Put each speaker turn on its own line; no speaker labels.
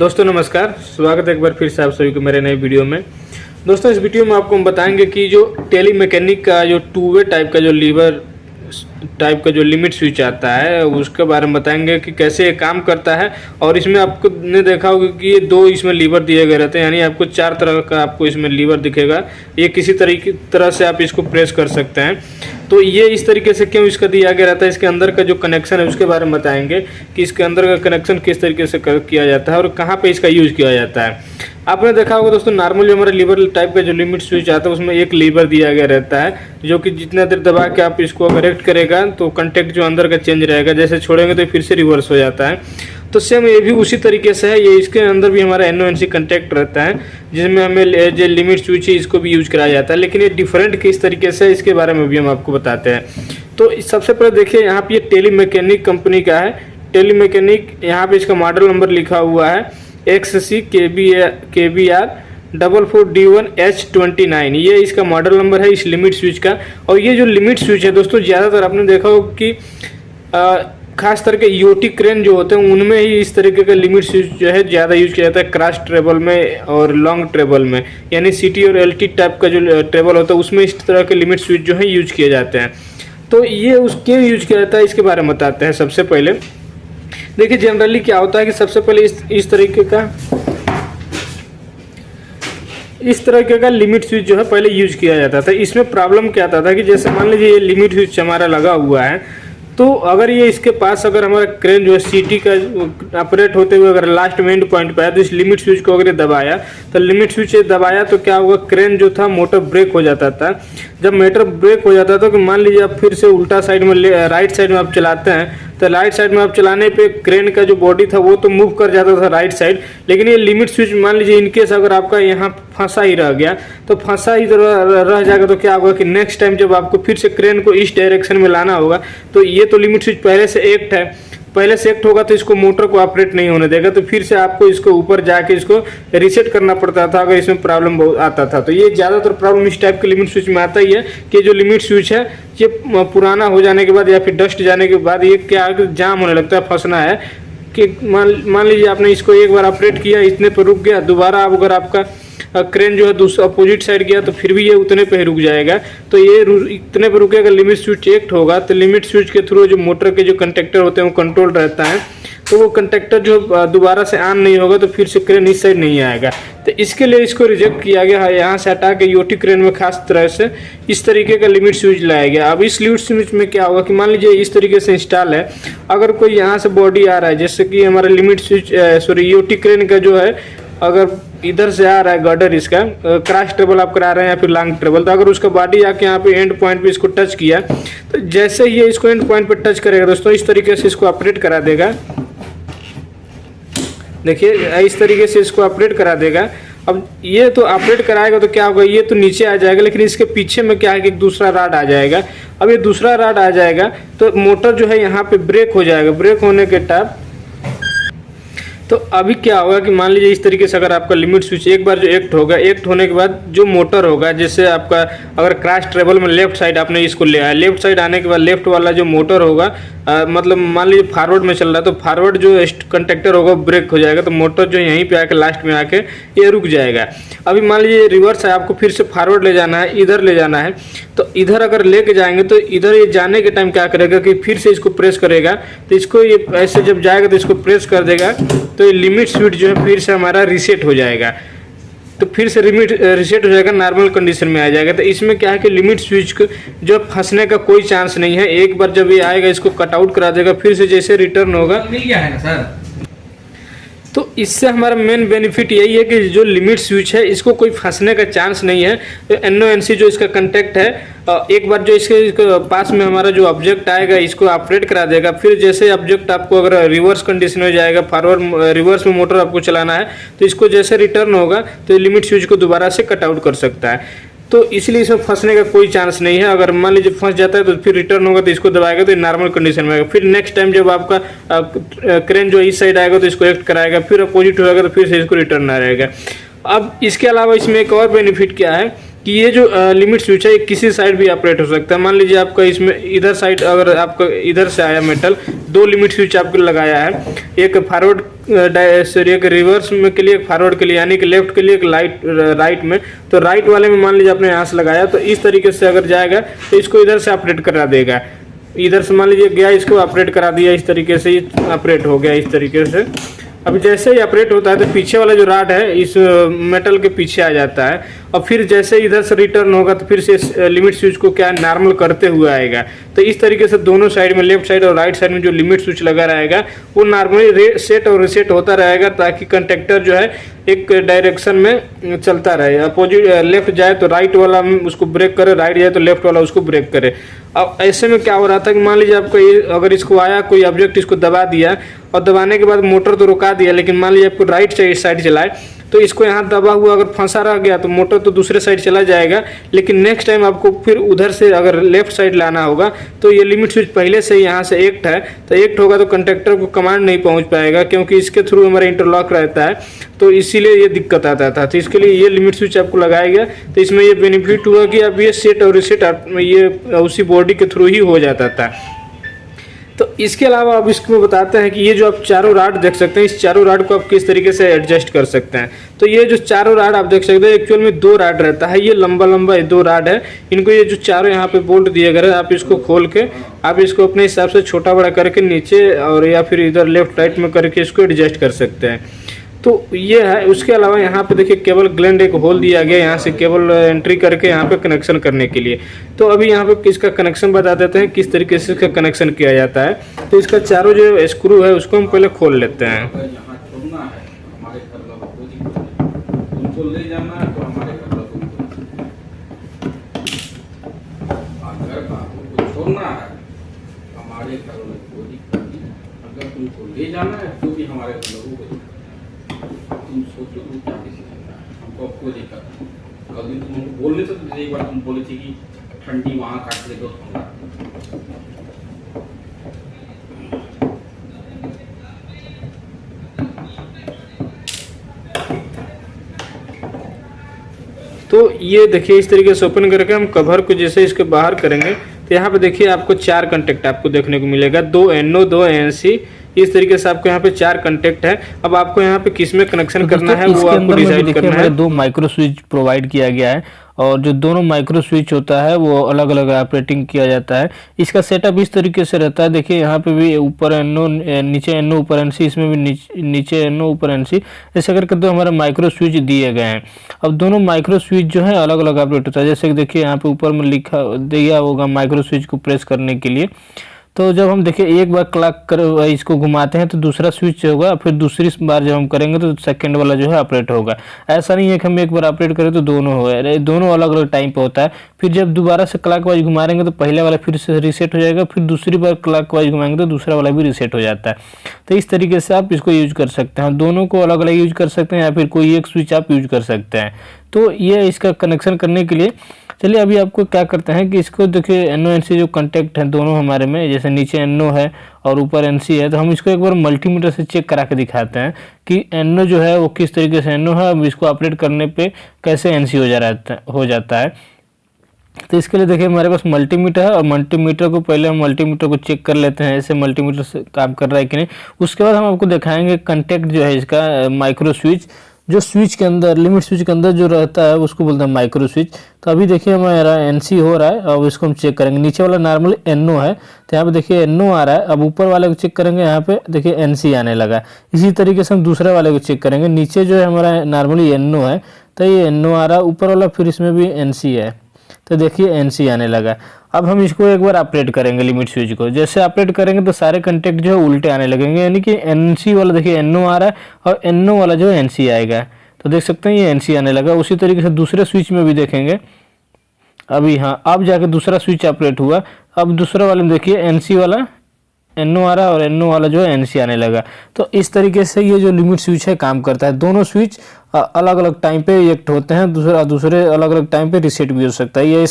दोस्तों नमस्कार, स्वागत है एक बार फिर से आप सभी को मेरे नए वीडियो में। दोस्तों इस वीडियो में आपको हम बताएंगे कि जो टेली मैकेनिक का जो टू वे टाइप का जो लीवर टाइप का जो लिमिट स्विच आता है उसके बारे में बताएंगे कि कैसे ये काम करता है। और इसमें आपको ने देखा होगा कि ये दो इसमें लीवर दिए गए रहते हैं, यानी आपको चार तरह का आपको इसमें लीवर दिखेगा। ये किसी तरह से आप इसको प्रेस कर सकते हैं। तो ये इस तरीके से क्यों इसका दिया गया रहता है, इसके अंदर का जो कनेक्शन है उसके बारे में बताएंगे कि इसके अंदर का कनेक्शन किस तरीके से किया जाता है और कहाँ पे इसका यूज़ किया जाता है। आपने देखा होगा दोस्तों, नॉर्मली हमारा लीवर टाइप का जो लिमिट स्विच आता है उसमें एक लीवर दिया गया रहता है, जो कि जितना देर दबा के आप इसको करेक्ट करेगा तो कंटेक्ट जो अंदर का चेंज रहेगा, जैसे छोड़ेंगे तो फिर से रिवर्स हो जाता है। तो सेम ये भी उसी तरीके से है। ये इसके अंदर भी हमारा NONC कंटेक्ट रहता है, जिसमें हमें जो लिमिट स्विच है इसको भी यूज कराया जाता है। लेकिन ये डिफरेंट किस तरीके से है इसके बारे में भी हम आपको बताते हैं। तो सबसे पहले देखिए, यहाँ पे ये टेली मैकेनिक कंपनी का है। टेली मैकेनिक, यहाँ पे इसका मॉडल नंबर लिखा हुआ है XC KBR 44D1H29। ये इसका मॉडल नंबर है इस लिमिट स्विच का। और ये जो लिमिट स्विच है दोस्तों, ज़्यादातर आपने देखा होगा कि खास करके EOT क्रेन जो होते हैं उनमें ही इस तरीके का लिमिट स्विच जो है ज़्यादा यूज किया जाता है, क्रॉस ट्रेबल में और लॉन्ग ट्रेबल में, यानी CT और LT टाइप का जो ट्रेबल होता है उसमें इस तरह के लिमिट स्विच जो है यूज किए जाते हैं। तो ये उसके यूज किया जाता है इसके बारे में बताते हैं। सबसे पहले देखिए जनरली क्या होता है कि सबसे पहले इस तरीके का लिमिट स्विच जो है पहले यूज किया जाता था। इसमें प्रॉब्लम क्या आता था कि जैसे मान लीजिए ये लिमिट स्विच हमारा लगा हुआ है, तो अगर ये इसके पास अगर हमारा क्रेन जो है CT का ऑपरेट होते हुए अगर लास्ट में एंड पॉइंट पे आया तो इस लिमिट स्विच को अगर दबाया तो लिमिट स्विच दबाया तो क्या होगा, क्रेन जो था मोटर ब्रेक हो जाता था। जब मोटर ब्रेक हो जाता था तो मान लीजिए आप फिर से उल्टा साइड में राइट साइड में आप चलाते हैं तो राइट साइड में आप चलाने पे क्रेन का जो बॉडी था वो तो मूव कर जाता था राइट साइड। लेकिन ये लिमिट स्विच मान लीजिए इनकेस अगर आपका यहाँ फंसा ही रह गया तो फंसा ही रह जाएगा तो क्या होगा कि नेक्स्ट टाइम जब आपको फिर से क्रेन को इस डायरेक्शन में लाना होगा तो ये तो लिमिट स्विच पहले से एक्ट होगा तो इसको मोटर को ऑपरेट नहीं होने देगा, तो फिर से आपको इसको ऊपर जाके इसको रीसेट करना पड़ता था अगर इसमें प्रॉब्लम बहुत आता था। तो ये ज़्यादातर प्रॉब्लम इस टाइप के लिमिट स्विच में आता ही है कि जो लिमिट स्विच है ये पुराना हो जाने के बाद या फिर डस्ट जाने के बाद ये क्या जाम होने लगता है, फंसना है कि मान लीजिए आपने इसको एक बार ऑपरेट किया, इतने पर रुक गया, दोबारा अगर आपका क्रेन जो है दूसरा अपोजिट साइड गया तो फिर भी ये उतने पे ही रुक जाएगा। तो ये इतने पे रुकेगा, लिमिट स्विच एक्ट होगा तो लिमिट स्विच के थ्रू जो मोटर के जो कंटेक्टर होते हैं वो कंट्रोल रहता है, तो वो कंटेक्टर जो दोबारा से ऑन नहीं होगा तो फिर से क्रेन इस साइड नहीं आएगा। तो इसके लिए इसको रिजेक्ट किया गया है, यहाँ से हटा के EOT क्रेन में खास तरह से इस तरीके का लिमिट स्विच लाया गया। अब इस लिमिट स्विच में क्या होगा कि मान लीजिए इस तरीके से इंस्टॉल है, अगर कोई यहाँ से बॉडी आ रहा है, जैसे कि हमारा लिमिट स्विच EOT क्रेन का जो है अगर इधर से आ रहा है गर्डर, इसका क्रॉस ट्रेबल आप करा रहे हैं या फिर लॉन्ग ट्रेबल, तो अगर उसका बॉडी आके यहाँ पे एंड पॉइंट पे इसको टच किया तो जैसे ही ये इसको एंड पॉइंट पे टच करेगा दोस्तों इस तरीके से इसको ऑपरेट करा देगा। देखिए इस तरीके से इसको ऑपरेट करा देगा। अब ये तो ऑपरेट कराएगा तो क्या होगा, ये तो नीचे आ जाएगा, लेकिन इसके पीछे में क्या है कि एक दूसरा राड आ जाएगा। अब ये दूसरा राड आ जाएगा तो मोटर जो है यहाँ पे ब्रेक हो जाएगा। ब्रेक होने के टाइम तो अभी क्या होगा कि मान लीजिए इस तरीके से अगर आपका लिमिट स्विच एक बार जो एक्ट होगा, एक्ट होने के बाद जो मोटर होगा, जैसे आपका अगर क्रॉस ट्रेबल में लेफ्ट साइड आपने इसको ले आया, लेफ्ट साइड आने के बाद लेफ्ट वाला जो मोटर होगा मतलब मान लीजिए फॉरवर्ड में चल रहा है तो फॉरवर्ड जो कंटेक्टर होगा ब्रेक हो जाएगा, तो मोटर जो यहीं पे आके लास्ट में आके ये रुक जाएगा। अभी मान लीजिए रिवर्स है, आपको फिर से फॉरवर्ड ले जाना है, इधर ले जाना है, तो इधर अगर लेके जाएंगे तो इधर ये जाने के टाइम क्या करेगा कि फिर से इसको प्रेस करेगा, तो इसको ये ऐसे जब जाएगा तो इसको प्रेस कर देगा तो ये लिमिट स्विच जो है फिर से हमारा रीसेट हो जाएगा। तो फिर से रीसेट हो जाएगा, नॉर्मल कंडीशन में आ जाएगा। तो इसमें क्या है कि लिमिट स्विच को जो फंसने का कोई चांस नहीं है। एक बार जब ये आएगा इसको कट आउट करा देगा, फिर से जैसे रिटर्न होगा
मिल गया है ना सर।
तो इससे हमारा मेन बेनिफिट यही है कि जो लिमिट स्विच है इसको कोई फंसने का चांस नहीं है। तो NONC जो इसका कंटेक्ट है, एक बार जो इसके पास में हमारा जो ऑब्जेक्ट आएगा इसको ऑपरेट करा देगा। फिर जैसे ऑब्जेक्ट आपको अगर रिवर्स कंडीशन में जाएगा, फॉरवर्ड रिवर्स में मोटर आपको चलाना है, तो इसको जैसे रिटर्न होगा तो लिमिट स्विच को दोबारा से कट आउट कर सकता है। तो इसलिए इसमें फंसने का कोई चांस नहीं है। अगर मान लीजिए फंस जाता है तो फिर रिटर्न होगा तो इसको दबाएगा तो नॉर्मल कंडीशन में आएगा। फिर नेक्स्ट टाइम जब आपका क्रेन जो इस साइड आएगा तो इसको एक्ट कराएगा, फिर अपोजिट होगा तो फिर से इसको रिटर्न आ रहेगा। अब इसके अलावा इसमें एक और बेनिफिट क्या है कि ये जो लिमिट स्विच है ये किसी साइड भी ऑपरेट हो सकता है। मान लीजिए आपका इसमें इधर साइड अगर आपका इधर से आया मेटल, दो लिमिट स्विच आपको लगाया है, एक फॉरवर्ड सॉरी एक रिवर्स में के लिए, एक फॉरवर्ड के लिए, यानी कि लेफ्ट के लिए, एक राइट में। तो राइट वाले में मान लीजिए आपने यहाँ से लगाया, तो इस तरीके से अगर जाएगा तो इसको इधर से ऑपरेट करा देगा। इधर से मान लीजिए गया, इसको ऑपरेट करा दिया, इस तरीके से ये ऑपरेट हो गया इस तरीके से। अब जैसे ही ऑपरेट होता है तो पीछे वाला जो राड है इस मेटल के पीछे आ जाता है, और फिर जैसे इधर से रिटर्न होगा तो फिर से लिमिट स्विच को क्या नॉर्मल करते हुए आएगा। तो इस तरीके से दोनों साइड में, लेफ्ट साइड और राइट साइड में जो लिमिट स्विच लगा रहेगा वो नॉर्मली सेट और रिसेट होता रहेगा, ताकि कंडक्टर जो है एक डायरेक्शन में चलता रहे। अपोजिट लेफ्ट जाए तो राइट वाला उसको ब्रेक करे, राइट जाए तो लेफ्ट वाला उसको ब्रेक करे। अब ऐसे में क्या हो रहा था कि मान लीजिए आपको ये अगर इसको आया कोई ऑब्जेक्ट, इसको दबा दिया और दबाने के बाद मोटर तो रुका दिया, लेकिन मान लीजिए आपको राइट साइड चलाए तो इसको यहाँ दबा हुआ अगर फंसा रह गया तो मोटर तो दूसरे साइड चला जाएगा, लेकिन नेक्स्ट टाइम आपको फिर उधर से अगर लेफ्ट साइड लाना होगा तो ये लिमिट स्विच पहले से ही यहाँ से एक्ट है, तो एक्ट होगा तो कंडक्टर को कमांड नहीं पहुँच पाएगा, क्योंकि इसके थ्रू हमारा इंटरलॉक रहता है, तो इसीलिए ये दिक्कत आता था। तो इसके लिए ये लिमिट स्विच आपको लगाया गया। तो इसमें ये बेनिफिट हुआ कि अब ये सेट और रिसेट ये उसी बॉडी के थ्रू ही हो जाता था। तो इसके अलावा अब इसको बताते हैं कि ये जो आप चारों राड देख सकते हैं, इस चारों राड को आप किस तरीके से एडजस्ट कर सकते हैं। तो ये जो चारों राड आप देख सकते हैं, एक्चुअल में दो राड रहता है, ये लंबा लंबा ये दो राड है। इनको ये जो चारों यहाँ पे बोल्ट दिए गए हैं, आप इसको खोल के आप इसको अपने हिसाब से छोटा बड़ा करके नीचे और या फिर इधर लेफ्ट राइट में करके इसको एडजस्ट कर सकते हैं। तो ये है। उसके अलावा यहाँ पे देखिए केबल ग्लैंड एक होल दिया गया, यहाँ से केबल एंट्री करके यहाँ पे कनेक्शन करने के लिए। तो अभी यहाँ पे इसका कनेक्शन बता देते हैं किस तरीके से इसका कनेक्शन किया जाता है। तो इसका चारों जो स्क्रू है उसको हम पहले खोल लेते हैं।
ले जाना है तो भी हमारे लोगों को तुम सोचो तुम क्या डिसीजन है, हमको कोई दिक्कत नहीं। कल दिन तुम हमको बोलने से तो एक बार तुम बोले थे कि ठंडी वहाँ काट ले दो पंगा।
तो ये देखिए इस तरीके से ओपन करके हम कवर को जैसे इसके बाहर करेंगे तो यहाँ पे देखिए आपको चार कंटेक्ट आपको देखने को मिलेगा, 2 NO 2 NC। इस तरीके से आपको यहाँ पे चार कंटेक्ट है। अब आपको यहाँ पे किस में कनेक्शन करना है वो आपको डिसाइड करना है।
दो माइक्रो स्विच प्रोवाइड किया गया है और जो दोनों माइक्रो स्विच होता है वो अलग अलग ऑपरेटिंग किया जाता है। इसका सेटअप इस तरीके से रहता है, देखिए यहाँ पे भी ऊपर NO नीचे NO ऊपर NC, इसमें भी नीचे NO ऊपर NC, ऐसे करके दो हमारे माइक्रो स्विच दिए गए हैं। अब दोनों माइक्रो स्विच जो है अलग अलग ऑपरेट होता है। जैसे कि देखिए यहाँ पे ऊपर में लिखा दिया होगा माइक्रो स्विच को प्रेस करने के लिए। तो जब हम देखिए एक बार क्लॉक कर इसको घुमाते हैं तो दूसरा स्विच होगा, फिर दूसरी बार जब हम करेंगे तो सेकंड वाला जो है ऑपरेट होगा। ऐसा नहीं है कि हम एक बार ऑपरेट करें तो दोनों हो, दोनों अलग अलग टाइम पे होता है। फिर जब दोबारा से क्लॉक वाइज घुमाएंगे तो पहले वाला फिर से रीसेट हो जाएगा, फिर दूसरी बार क्लॉक वाइज घुमाएंगे तो दूसरा वाला भी रीसेट हो जाता है। तो इस तरीके से आप इसको यूज कर सकते हैं, दोनों को अलग अलग यूज कर सकते हैं या फिर कोई एक स्विच आप यूज कर सकते हैं। तो ये इसका कनेक्शन करने के लिए चलिए अभी आपको क्या करते हैं कि इसको देखिए NO NC जो कंटेक्ट है दोनों हमारे में, जैसे नीचे NO है और ऊपर NC है, तो हम इसको एक बार मल्टीमीटर से चेक करा के दिखाते हैं कि NO जो है वो किस तरीके से NO है, अब इसको ऑपरेट करने पे कैसे NC हो जाता है। तो इसके लिए देखिए हमारे पास मल्टीमीटर है और मल्टीमीटर को पहले हम मल्टीमीटर को चेक कर लेते हैं ऐसे मल्टीमीटर से काम कर रहा है कि नहीं। उसके बाद हम आपको दिखाएंगे कंटेक्ट जो है इसका माइक्रो स्विच, जो स्विच के अंदर लिमिट स्विच के अंदर जो रहता है उसको बोलते हैं माइक्रो स्विच। तो अभी देखिए हमारा NC हो रहा है, अब इसको हम चेक करेंगे। नीचे वाला नॉर्मली NO है तो यहाँ पे देखिए NO आ रहा है। अब ऊपर वाले को चेक करेंगे, यहाँ पे देखिए NC आने लगा। इसी तरीके से हम दूसरे वाले को चेक करेंगे। नीचे जो है हमारा नॉर्मली NO है तो ये NO आ रहा है, ऊपर वाला फिर इसमें भी NC है तो देखिए NC आने लगा। अब हम इसको एक बार ऑपरेट करेंगे लिमिट स्विच को। जैसे ऑपरेट करेंगे तो सारे कंटेक्ट जो है उल्टे आने लगेंगे, यानी कि NC वाला देखिए NO आ रहा है और NO वाला जो है NC आएगा। तो देख सकते हैं ये NC आने लगा। उसी तरीके से दूसरे स्विच में भी देखेंगे। अभी हाँ, अब जाके दूसरा स्विच ऑपरेट हुआ। अब दूसरा वाले में देखिए NC वाला NO आ रहा है और NO वाला जो है NC आने लगा। तो इस तरीके से ये जो लिमिट स्विच है काम करता है। दोनों स्विच अलग अलग टाइम पे एक्ट होते हैं, दूसरे अलग अलग टाइम पे रीसेट भी हो सकता है। ये